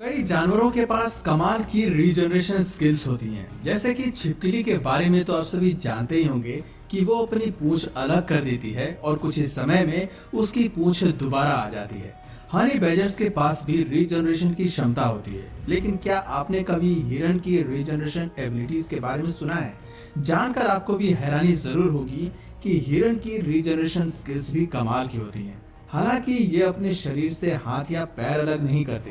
कई जानवरों के पास कमाल की रीजनरेशन स्किल्स होती हैं। जैसे कि छिपकली के बारे में तो आप सभी जानते ही होंगे कि वो अपनी पूंछ अलग कर देती है और कुछ ही समय में उसकी पूंछ दोबारा आ जाती है। हनी बैजर्स के पास भी रीजनरेशन की क्षमता होती है, लेकिन क्या आपने कभी हिरन की रीजनरेशन एबिलिटीज के बारे में सुना है? जानकर आपको भी हैरानी जरूर होगी कि हिरन की रीजनरेशन स्किल्स भी कमाल की होती हैं। हालांकि ये अपने शरीर से हाथ या पैर अलग नहीं करते।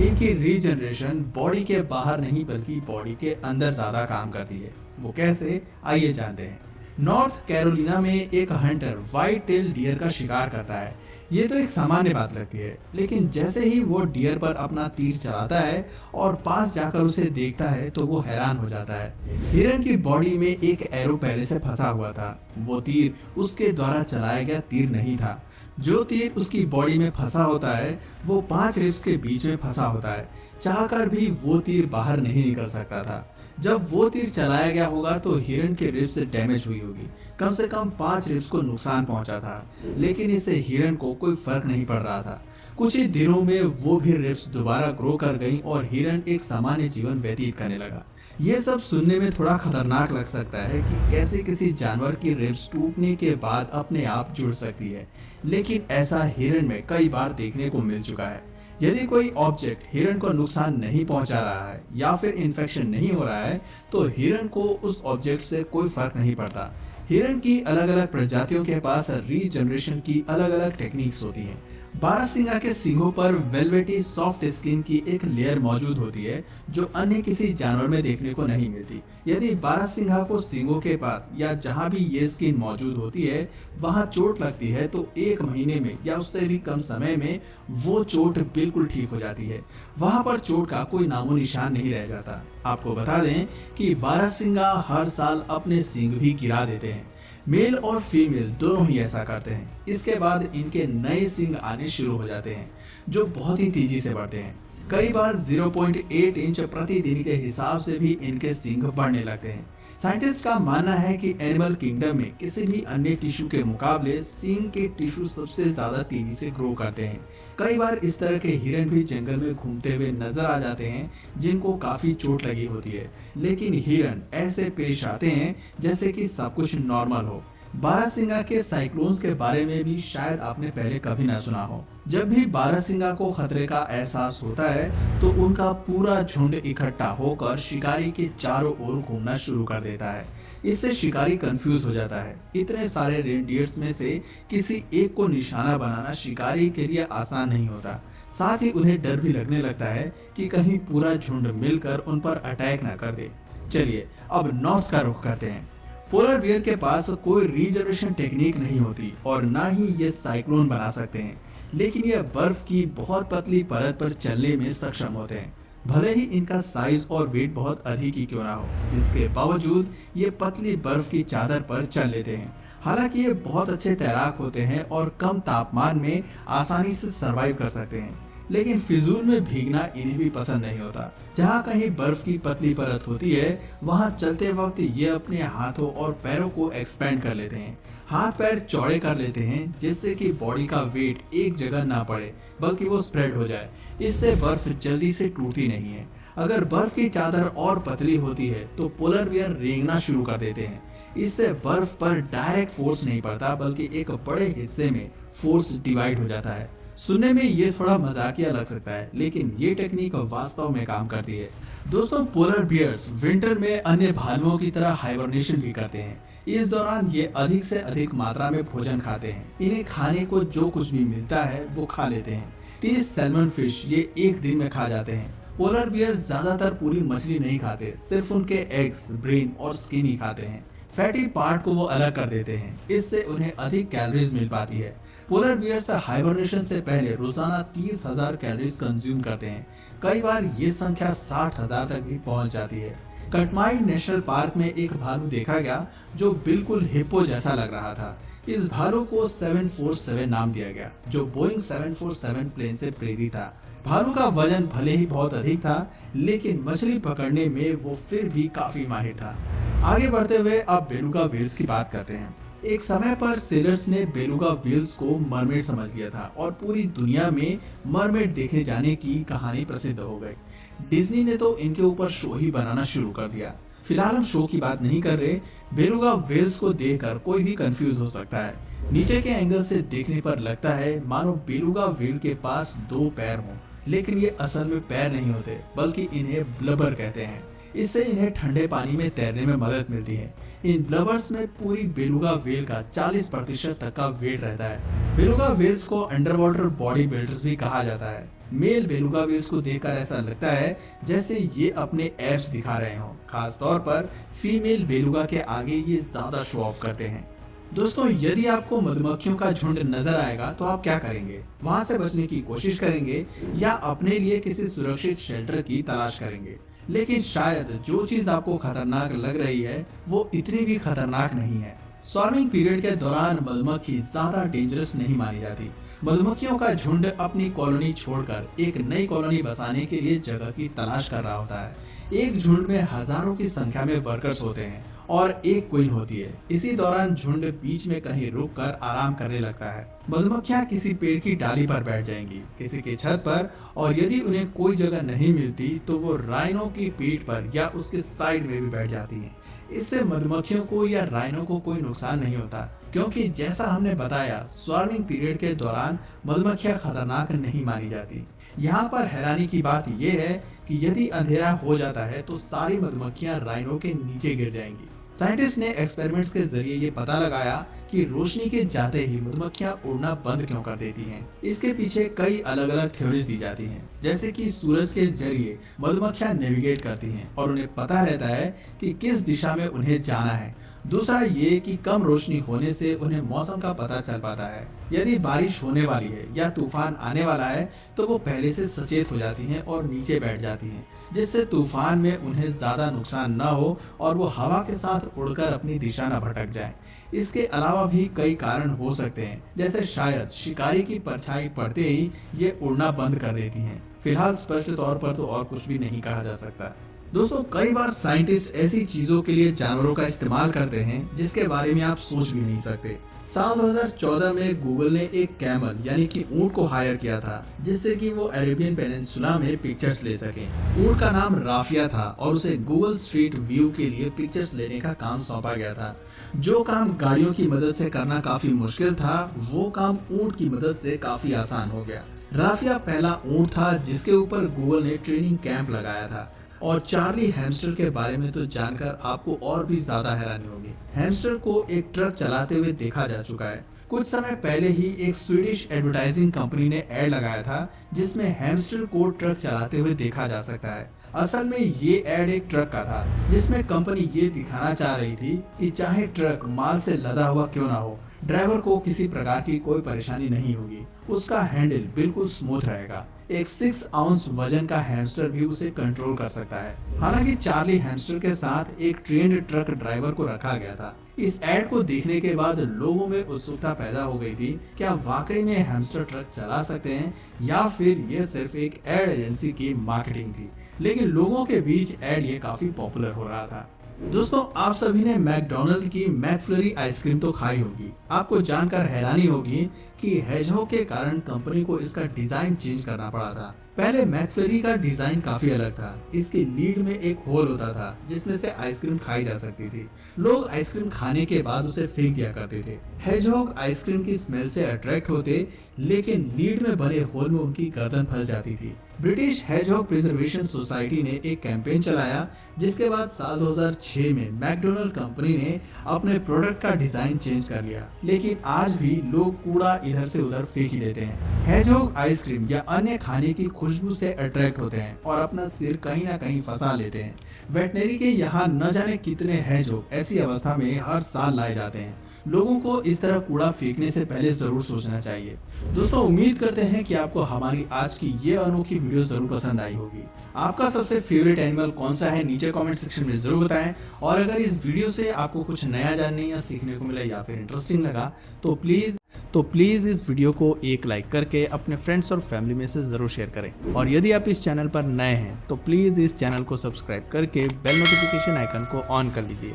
इनकी रीजनरेशन बॉडी के बाहर नहीं बल्कि बॉडी के अंदर ज्यादा काम करती है। वो कैसे, आइए जानते हैं। नॉर्थ कैरोलिना में एक हंटर व्हाइट टेल डियर का शिकार करता है। ये तो एक सामान्य बात लगती है, लेकिन जैसे ही वो डियर पर अपना तीर चलाता है और पास जाकर उसे देखता है तो वो हैरान हो जाता है। हिरन की बॉडी में एक एरो पहले से फंसा हुआ था। वो तीर उसके द्वारा चलाया गया तीर नहीं था। जो तीर उसकी बॉडी में फंसा होता है वो 5 रिब्स के बीच में फंसा होता है। चाहकर भी वो तीर बाहर नहीं निकल सकता था। जब वो तीर चलाया गया होगा तो हिरन के रिब्स डैमेज हुई होगी। कम से कम 5 रिब्स को नुकसान पहुंचा था, लेकिन इससे हिरन को कोई फर्क नहीं पड़ रहा था। कुछ ही दिनों में वो भी रिब्स दोबारा ग्रो कर गई और हिरन एक सामान्य जीवन व्यतीत करने लगा। ये सब सुनने में थोड़ा खतरनाक लग सकता है कि कैसे किसी जानवर की रिब्स टूटने के बाद अपने आप जुड़ सकती है, लेकिन ऐसा हिरन में कई बार देखने को मिल चुका है। यदि कोई ऑब्जेक्ट हिरन को नुकसान नहीं पहुंचा रहा है या फिर इन्फेक्शन नहीं हो रहा है तो हिरन को उस ऑब्जेक्ट से कोई फर्क नहीं पड़ता। हिरन की अलग अलग प्रजातियों के पास रीजनरेशन की अलग अलग टेक्निक्स होती हैं। बारहसिंगा के सींगों पर वेलवेटी सॉफ्ट स्किन की एक लेयर मौजूद होती है जो अन्य किसी जानवर में देखने को नहीं मिलती। यदि बारहसिंगा को सींगों के पास या जहां भी ये स्किन मौजूद होती है वहां चोट लगती है तो 1 महीने में या उससे भी कम समय में वो चोट बिल्कुल ठीक हो जाती है। वहां पर चोट का कोई नामो निशान नहीं रह जाता। आपको बता दें कि बारहसिंगा हर साल अपने सींग भी गिरा देते हैं। मेल और फीमेल दोनों ही ऐसा करते हैं। इसके बाद इनके नए सींग आने शुरू हो जाते हैं जो बहुत ही तेजी से बढ़ते हैं। कई बार 0.8 इंच प्रतिदिन के हिसाब से भी इनके सींग बढ़ने लगते हैं। साइंटिस्ट का मानना है कि एनिमल किंगडम में किसी भी अन्य टिश्यू के मुकाबले सींग के टिश्यू सबसे ज्यादा तेजी से ग्रो करते हैं। कई बार इस तरह के हिरन भी जंगल में घूमते हुए नजर आ जाते हैं जिनको काफी चोट लगी होती है, लेकिन हिरन ऐसे पेश आते हैं जैसे कि सब कुछ नॉर्मल हो। बारहसिंगा के साइक्लोन्स के बारे में भी शायद आपने पहले कभी ना सुना हो। जब भी बारहसिंगा को खतरे का एहसास होता है तो उनका पूरा झुंड इकट्ठा होकर शिकारी के चारों ओर घूमना शुरू कर देता है। इससे शिकारी कंफ्यूज हो जाता है। इतने सारे रेनडियर्स में से किसी एक को निशाना बनाना शिकारी के लिए आसान नहीं होता। साथ ही उन्हें डर भी लगने लगता है कि कहीं पूरा झुंड मिलकर उन पर अटैक न कर दे। चलिए अब नॉर्थ का रुख करते हैं। पोलर बियर के पास कोई रीजनरेशन टेक्निक नहीं होती और ना ही ये साइक्लोन बना सकते हैं, लेकिन ये बर्फ की बहुत पतली परत पर चलने में सक्षम होते हैं। भले ही इनका साइज और वेट बहुत अधिक ही क्यों ना हो, इसके बावजूद ये पतली बर्फ की चादर पर चल लेते हैं। हालांकि ये बहुत अच्छे तैराक होते हैं और कम तापमान में आसानी से सरवाइव कर सकते हैं, लेकिन फिजूल में भीगना इन्हें भी पसंद नहीं होता। जहाँ कहीं बर्फ की पतली परत होती है वहाँ चलते वक्त ये अपने हाथों और पैरों को एक्सपेंड कर लेते हैं। हाथ पैर चौड़े कर लेते हैं जिससे कि बॉडी का वेट एक जगह ना पड़े बल्कि वो स्प्रेड हो जाए। इससे बर्फ जल्दी से टूटती नहीं है। अगर बर्फ की चादर और पतली होती है तो पोलर बियर रेंगना शुरू कर देते हैं। इससे बर्फ पर डायरेक्ट फोर्स नहीं पड़ता बल्कि एक बड़े हिस्से में फोर्स डिवाइड हो जाता है। सुनने में ये थोड़ा मजाकिया लग सकता है, लेकिन ये टेक्निक वास्तव में काम करती है। दोस्तों, पोलर बियर्स विंटर में अन्य भालुओं की तरह हाइबरनेशन भी करते हैं। इस दौरान ये अधिक से अधिक मात्रा में भोजन खाते हैं। इन्हें खाने को जो कुछ भी मिलता है वो खा लेते हैं। 30 सैल्मन फिश ये एक दिन में खा जाते हैं। पोलर बियर ज्यादातर पूरी मछली नहीं खाते, सिर्फ उनके एग्स, ब्रेन और स्किन ही खाते हैं। फैटी पार्ट को वो अलग कर देते हैं। इससे उन्हें अधिक कैलोरीज मिल पाती है। पोलर बियर्स हाइबरनेशन से पहले रोजाना 30,000 कैलोरीज कंज्यूम करते हैं। कई बार ये संख्या 60,000 तक भी पहुंच जाती है। कटमाई नेशनल पार्क में एक भालू देखा गया जो बिल्कुल हिप्पो जैसा लग रहा था। इस भालू को 747 नाम दिया गया जो बोइंग 747 प्लेन से प्रेरित था। भालू का वजन भले ही बहुत अधिक था, लेकिन मछली पकड़ने में वो फिर भी काफी माहिर था। आगे बढ़ते हुए अब बेलुगा व्हेल्स की बात करते हैं। एक समय पर सेलर्स ने बेलुगा व्हेल्स को मरमेड समझ लिया था और पूरी दुनिया में मरमेड देखने जाने की कहानी प्रसिद्ध हो गई। डिज्नी ने तो इनके ऊपर शो ही बनाना शुरू कर दिया। फिलहाल हम शो की बात नहीं कर रहे। बेलुगा व्हेल्स को देखकर कोई भी कंफ्यूज हो सकता है। नीचे के एंगल से देखने पर लगता है मानो बेलुगा व्हेल के पास 2 पैर हों, लेकिन ये असल में पैर नहीं होते बल्कि इन्हें ब्लबर कहते हैं। इससे इन्हें ठंडे पानी में तैरने में मदद मिलती है। इन ब्लबर्स में पूरी बेलुगा व्हेल का 40% तक का वेट रहता है। बेलुगा व्हेल्स को अंडर वाटर बॉडी बिल्डर्स भी कहा जाता है। मेल बेलुगा व्हेल्स को देखकर ऐसा लगता है जैसे ये अपने एब्स दिखा रहे हों। खास तौर पर फीमेल बेलुगा के आगे ये ज्यादा शो ऑफ करते हैं। दोस्तों, यदि आपको मधुमक्खियों का झुंड नजर आएगा तो आप क्या करेंगे? वहां से बचने की कोशिश करेंगे या अपने लिए किसी सुरक्षित शेल्टर की तलाश करेंगे? लेकिन शायद जो चीज आपको खतरनाक लग रही है वो इतनी भी खतरनाक नहीं है। स्वार्मिंग पीरियड के दौरान मधुमक्खी ज्यादा डेंजरस नहीं मानी जाती। मधुमक्खियों का झुंड अपनी कॉलोनी छोड़कर एक नई कॉलोनी बसाने के लिए जगह की तलाश कर रहा होता है। एक झुंड में हजारों की संख्या में वर्कर्स होते हैं और एक क्वीन होती है। इसी दौरान झुंड बीच में कहीं रुक कर आराम करने लगता है। मधुमक्खियां किसी पेड़ की डाली पर बैठ जाएंगी, किसी की छत पर, और यदि उन्हें कोई जगह नहीं मिलती तो वो राइनो की पीठ पर या उसके साइड में भी बैठ जाती हैं। इससे मधुमक्खियों को या राइनो को कोई नुकसान नहीं होता, क्योंकि जैसा हमने बताया स्वार्मिंग पीरियड के दौरान मधुमक्खियां खतरनाक नहीं मानी जाती। यहाँ पर हैरानी की बात यह है कि यदि अंधेरा हो जाता है तो सारी मधुमक्खियां राइनो के नीचे गिर जाएंगी। साइंटिस्ट ने एक्सपेरिमेंट्स के जरिए ये पता लगाया कि रोशनी के जाते ही मधुमक्खियां उड़ना बंद क्यों कर देती हैं। इसके पीछे कई अलग अलग थ्योरीज दी जाती हैं, जैसे कि सूरज के जरिए मधुमक्खियां नेविगेट करती हैं और उन्हें पता रहता है कि किस दिशा में उन्हें जाना है। दूसरा ये कि कम रोशनी होने से उन्हें मौसम का पता चल पाता है। यदि बारिश होने वाली है या तूफान आने वाला है तो वो पहले से सचेत हो जाती हैं और नीचे बैठ जाती हैं, जिससे तूफान में उन्हें ज्यादा नुकसान न हो और वो हवा के साथ उड़कर अपनी दिशा न भटक जाएं। इसके अलावा भी कई कारण हो सकते हैं, जैसे शायद शिकारी की परछाई पड़ते ही ये उड़ना बंद कर देती हैं। फिलहाल स्पष्ट तौर पर तो और कुछ भी नहीं कहा जा सकता। दोस्तों, कई बार साइंटिस्ट ऐसी चीजों के लिए जानवरों का इस्तेमाल करते हैं जिसके बारे में आप सोच भी नहीं सकते। साल 2014 में गूगल ने एक कैमल यानी कि ऊंट को हायर किया था, जिससे कि वो अरेबियन पेनिनसुला में पिक्चर्स ले सकें। ऊंट का नाम राफिया था और उसे गूगल स्ट्रीट व्यू के लिए पिक्चर्स लेने का काम सौंपा गया था। जो काम गाड़ियों की मदद से करना काफी मुश्किल था, वो काम ऊंट की मदद से काफी आसान हो गया। राफिया पहला ऊंट था जिसके ऊपर गूगल ने ट्रेनिंग कैंप लगाया था। और चार्ली हैमस्टर के बारे में तो जानकर आपको और भी ज्यादा हैरानी होगी। हैमस्टर को एक ट्रक चलाते हुए देखा जा चुका है। कुछ समय पहले ही एक स्वीडिश एडवर्टाइजिंग कंपनी ने एड लगाया था जिसमें हैमस्टर को ट्रक चलाते हुए देखा जा सकता है। असल में ये एड एक ट्रक का था जिसमें कंपनी ये दिखाना चाह रही थी कि चाहे ट्रक माल से लदा हुआ क्यों ना हो, ड्राइवर को किसी प्रकार की कोई परेशानी नहीं होगी। उसका हैंडल बिल्कुल स्मूथ रहेगा। एक 6 आउंस वजन का हैमस्टर भी उसे कंट्रोल कर सकता है। हालांकि चार्ली हैमस्टर के साथ एक ट्रेंड ट्रक ड्राइवर को रखा गया था। इस एड को देखने के बाद लोगों में उत्सुकता पैदा हो गई थी, क्या वाकई में हैमस्टर ट्रक चला सकते हैं या फिर ये सिर्फ एक एड एजेंसी की मार्केटिंग थी। लेकिन लोगों के बीच एड ये काफी पॉपुलर हो रहा था। दोस्तों, आप सभी ने मैकडॉनल्ड की मैकफ्लरी आइसक्रीम तो खाई होगी। आपको जानकर हैरानी होगी कि हेजहॉग के कारण कंपनी को इसका डिजाइन चेंज करना पड़ा था। पहले मैकफ्लरी का डिजाइन काफी अलग था। इसके लीड में एक होल होता था जिसमें से आइसक्रीम खाई जा सकती थी। लोग आइसक्रीम खाने के बाद उसे फेंक दिया करते थे। हेजहॉग आइसक्रीम की स्मेल से अट्रैक्ट होते, लेकिन लीड में बने होल में उनकी गर्दन फंस जाती थी। ब्रिटिश हेजहॉग प्रिजर्वेशन सोसाइटी ने एक कैंपेन चलाया, जिसके बाद साल 2006 में मैकडॉनल्ड कंपनी ने अपने प्रोडक्ट का डिजाइन चेंज कर लिया। लेकिन आज भी लोग कूड़ा इधर से उधर फेंक ही देते हैं। हेजहॉग आइसक्रीम या अन्य खाने की खुशबू से अट्रैक्ट होते हैं और अपना सिर कहीं ना कहीं फंसा लेते हैं। वेटनरी के यहाँ न जाने कितने हेजहॉग ऐसी अवस्था में हर साल लाए जाते हैं। लोगों को इस तरह कूड़ा फेंकने से पहले जरूर सोचना चाहिए। दोस्तों, उम्मीद करते हैं कि आपको हमारी आज की ये अनोखी वीडियो जरूर पसंद आई होगी। आपका सबसे फेवरेट एनिमल कौन सा है नीचे कमेंट सेक्शन में जरूर बताएं। और अगर इस वीडियो से आपको कुछ नया जानने या सीखने को मिला या फिर इंटरेस्टिंग लगा तो प्लीज इस वीडियो को एक लाइक करके अपने फ्रेंड्स और फैमिली में से जरूर शेयर करें। और यदि आप इस चैनल पर नए हैं तो प्लीज इस चैनल को सब्सक्राइब करके बेल नोटिफिकेशन आइकन को ऑन कर लीजिए।